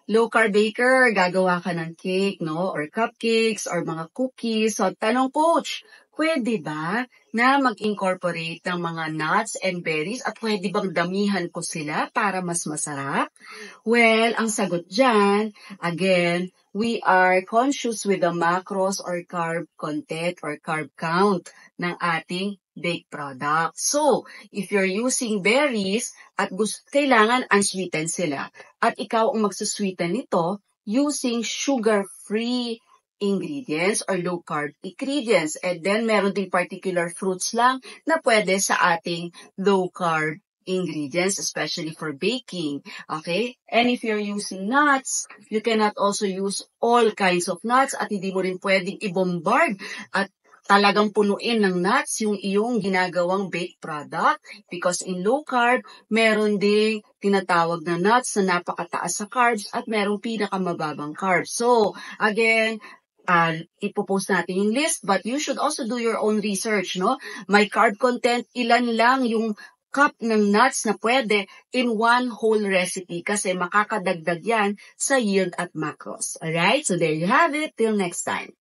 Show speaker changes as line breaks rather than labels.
low carb baker, gagawa ka ng cake, no? Or cupcakes, or mga cookies. So, tanong coach, pwede ba na mag-incorporate ng mga nuts and berries at pwede bang damihan ko sila para mas masarap? Well, ang sagot dyan, again, we are conscious with the macros or carb content or carb count ng ating baked product. So, if you're using berries at kailangan unsweetened sila at ikaw ang magsusweeten nito using sugar-free ingredients or low-carb ingredients. And then, meron ding particular fruits lang na pwede sa ating low-carb ingredients, especially for baking. Okay? And if you're using nuts, you cannot also use all kinds of nuts at hindi mo rin pwedeng i-bombard at talagang punuin ng nuts yung iyong ginagawang baked product because in low carb, meron ding tinatawag na nuts na napakataas sa carbs at merong pinakamababang carbs. So, again, ipopost natin yung list, but you should also do your own research, no? May carb content, ilan lang yung cup ng nuts na pwede in one whole recipe kasi makakadagdag yan sa yield at macros. Alright? So there you have it. Till next time.